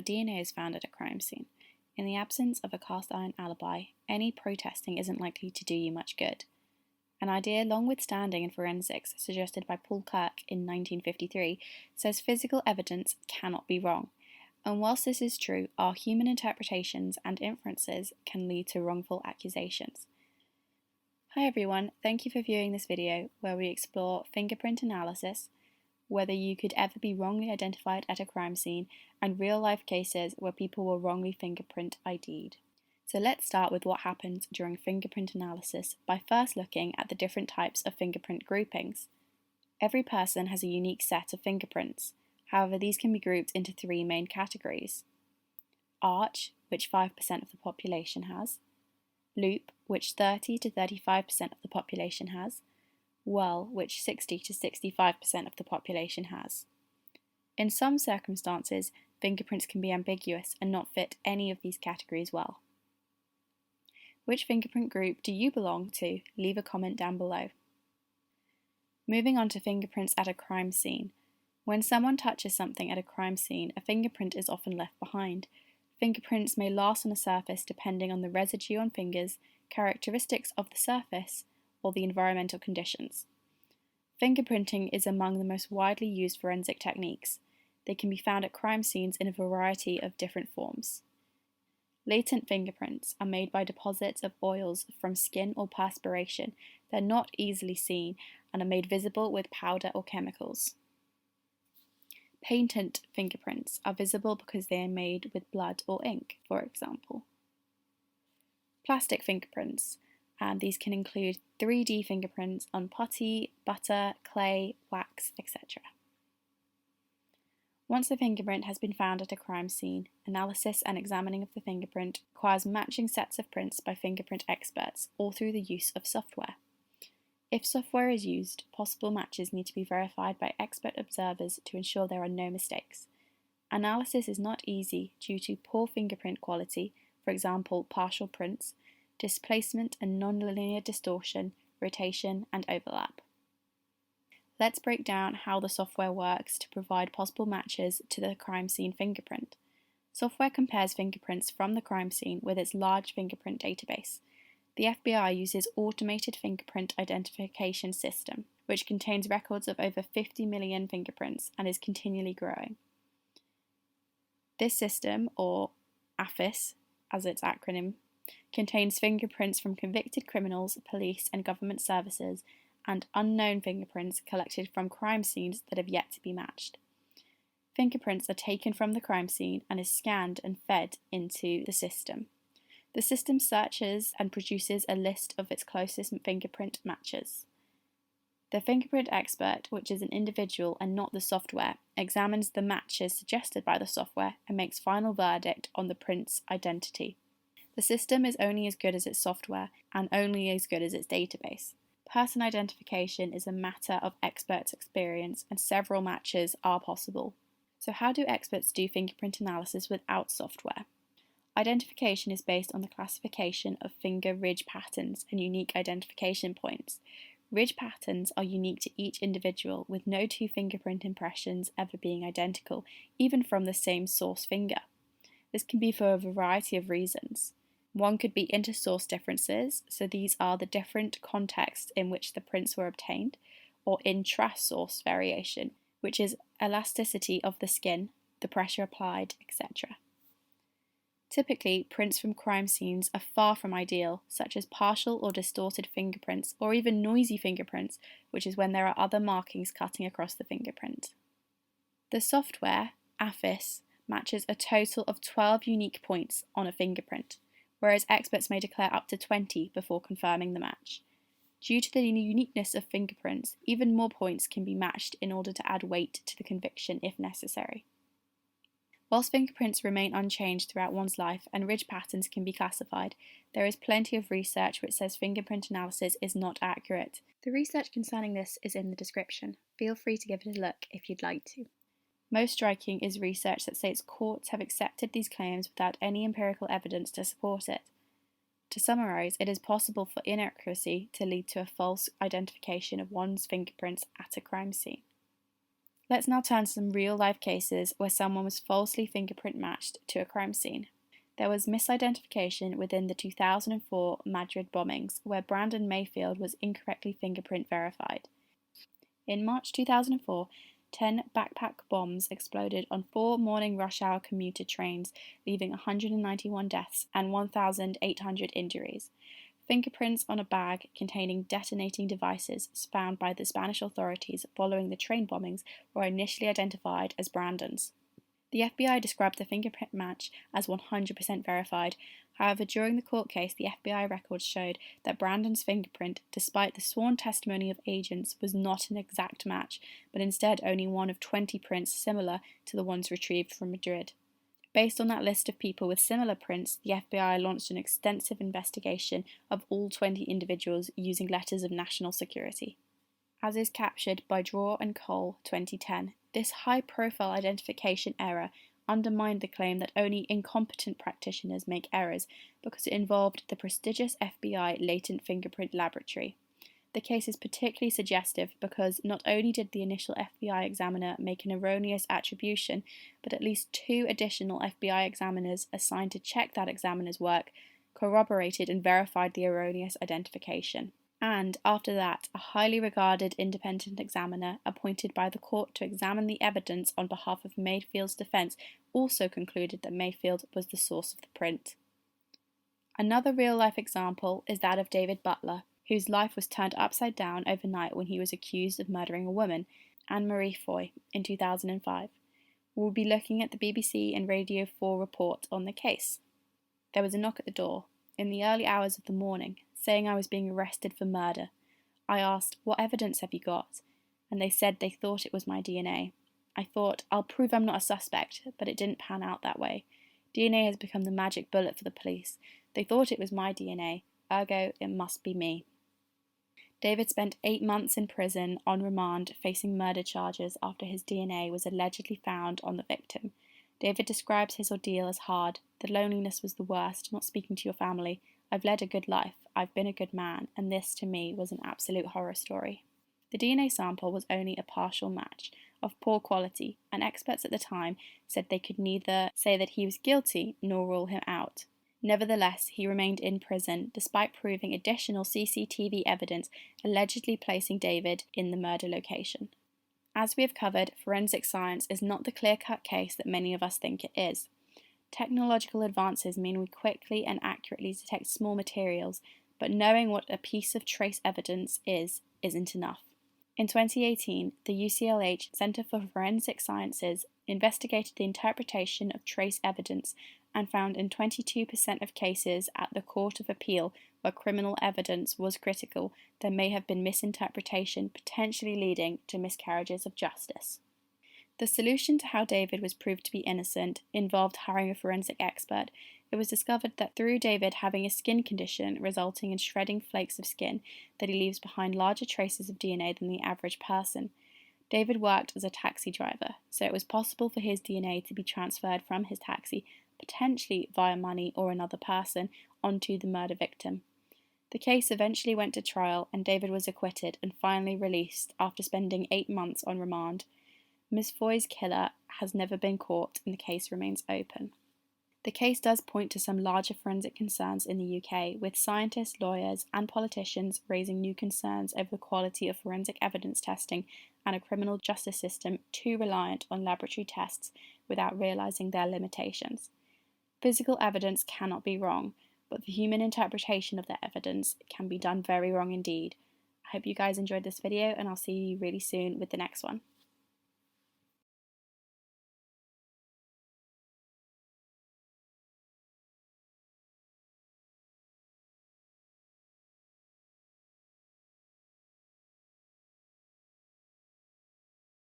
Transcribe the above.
your DNA is found at a crime scene. In the absence of a cast-iron alibi, any protesting isn't likely to do you much good. An idea long withstanding in forensics, suggested by Paul Kirk in 1953, says physical evidence cannot be wrong. And whilst this is true, our human interpretations and inferences can lead to wrongful accusations. Hi everyone, thank you for viewing this video where we explore fingerprint analysis, whether you could ever be wrongly identified at a crime scene, and real-life cases where people were wrongly fingerprint ID'd. So let's start with what happens during fingerprint analysis by first looking at the different types of fingerprint groupings. Every person has a unique set of fingerprints. However, these can be grouped into three main categories. Arch, which 5% of the population has. Loop, which 30 to 35% of the population has. Whorl, which 60 to 65% of the population has. In some circumstances, fingerprints can be ambiguous and not fit any of these categories well. Which fingerprint group do you belong to? Leave a comment down below. Moving on to fingerprints at a crime scene. When someone touches something at a crime scene, a fingerprint is often left behind. Fingerprints may last on a surface depending on the residue on fingers, characteristics of the surface, or the environmental conditions. Fingerprinting is among the most widely used forensic techniques. They can be found at crime scenes in a variety of different forms. Latent fingerprints are made by deposits of oils from skin or perspiration. They're not easily seen and are made visible with powder or chemicals. Patent fingerprints are visible because they are made with blood or ink, for example. Plastic fingerprints. These can include 3D fingerprints on putty, butter, clay, wax, etc. Once a fingerprint has been found at a crime scene, analysis and examining of the fingerprint requires matching sets of prints by fingerprint experts or through the use of software. If software is used, possible matches need to be verified by expert observers to ensure there are no mistakes. Analysis is not easy due to poor fingerprint quality, for example, partial prints, displacement and nonlinear distortion, rotation, and overlap. Let's break down how the software works to provide possible matches to the crime scene fingerprint. Software compares fingerprints from the crime scene with its large fingerprint database. The FBI uses automated fingerprint identification system, which contains records of over 50 million fingerprints and is continually growing. This system, or AFIS as its acronym, contains fingerprints from convicted criminals, police and government services, and unknown fingerprints collected from crime scenes that have yet to be matched. Fingerprints are taken from the crime scene and is scanned and fed into the system. The system searches and produces a list of its closest fingerprint matches. The fingerprint expert, which is an individual and not the software, examines the matches suggested by the software and makes final verdict on the print's identity. The system is only as good as its software and only as good as its database. Person identification is a matter of experts' experience and several matches are possible. So how do experts do fingerprint analysis without software? Identification is based on the classification of finger ridge patterns and unique identification points. Ridge patterns are unique to each individual, with no two fingerprint impressions ever being identical, even from the same source finger. This can be for a variety of reasons. One could be inter-source differences, so these are the different contexts in which the prints were obtained, or intra-source variation, which is elasticity of the skin, the pressure applied, etc. Typically, prints from crime scenes are far from ideal, such as partial or distorted fingerprints, or even noisy fingerprints, which is when there are other markings cutting across the fingerprint. The software, AFIS, matches a total of 12 unique points on a fingerprint, whereas experts may declare up to 20 before confirming the match. Due to the uniqueness of fingerprints, even more points can be matched in order to add weight to the conviction if necessary. Whilst fingerprints remain unchanged throughout one's life and ridge patterns can be classified, there is plenty of research which says fingerprint analysis is not accurate. The research concerning this is in the description. Feel free to give it a look if you'd like to. Most striking is research that states courts have accepted these claims without any empirical evidence to support it. To summarise, it is possible for inaccuracy to lead to a false identification of one's fingerprints at a crime scene. Let's now turn to some real-life cases where someone was falsely fingerprint matched to a crime scene. There was misidentification within the 2004 Madrid bombings, where Brandon Mayfield was incorrectly fingerprint verified. In March 2004, 10 backpack bombs exploded on 4 morning rush hour commuter trains, leaving 191 deaths and 1,800 injuries. Fingerprints on a bag containing detonating devices found by the Spanish authorities following the train bombings were initially identified as Brandon's. The FBI described the fingerprint match as 100% verified. However, during the court case, the FBI records showed that Brandon's fingerprint, despite the sworn testimony of agents, was not an exact match, but instead only one of 20 prints similar to the ones retrieved from Madrid. Based on that list of people with similar prints, the FBI launched an extensive investigation of all 20 individuals using letters of national security. As is captured by Draw and Cole 2010, this high-profile identification error undermined the claim that only incompetent practitioners make errors because it involved the prestigious FBI latent fingerprint laboratory. The case is particularly suggestive because not only did the initial FBI examiner make an erroneous attribution, but at least 2 additional FBI examiners assigned to check that examiner's work corroborated and verified the erroneous identification. And, after that, a highly regarded independent examiner appointed by the court to examine the evidence on behalf of Mayfield's defence also concluded that Mayfield was the source of the print. Another real-life example is that of David Butler, whose life was turned upside down overnight when he was accused of murdering a woman, Anne-Marie Foy, in 2005. We'll be looking at the BBC and Radio 4 report on the case. There was a knock at the door, in the early hours of the morning, saying I was being arrested for murder. I asked, "What evidence have you got?" And they said they thought it was my DNA. I thought, I'll prove I'm not a suspect, but it didn't pan out that way. DNA has become the magic bullet for the police. They thought it was my DNA, ergo it must be me. David spent 8 months in prison on remand facing murder charges after his DNA was allegedly found on the victim. David describes his ordeal as hard. The loneliness was the worst, not speaking to your family. I've led a good life, I've been a good man, and this, to me, was an absolute horror story. The DNA sample was only a partial match, of poor quality, and experts at the time said they could neither say that he was guilty nor rule him out. Nevertheless, he remained in prison, despite proving additional CCTV evidence allegedly placing David in the murder location. As we have covered, forensic science is not the clear-cut case that many of us think it is. Technological advances mean we quickly and accurately detect small materials, but knowing what a piece of trace evidence isn't enough. In 2018, the UCLH Center for Forensic Sciences investigated the interpretation of trace evidence and found in 22% of cases at the Court of Appeal where criminal evidence was critical, there may have been misinterpretation, potentially leading to miscarriages of justice. The solution to how David was proved to be innocent involved hiring a forensic expert. It was discovered that through David having a skin condition resulting in shredding flakes of skin, that he leaves behind larger traces of DNA than the average person. David worked as a taxi driver, so it was possible for his DNA to be transferred from his taxi, potentially via money or another person, onto the murder victim. The case eventually went to trial and David was acquitted and finally released after spending 8 months on remand. Ms. Foy's killer has never been caught and the case remains open. The case does point to some larger forensic concerns in the UK, with scientists, lawyers, and politicians raising new concerns over the quality of forensic evidence testing and a criminal justice system too reliant on laboratory tests without realising their limitations. Physical evidence cannot be wrong, but the human interpretation of the evidence can be done very wrong indeed. I hope you guys enjoyed this video and I'll see you really soon with the next one.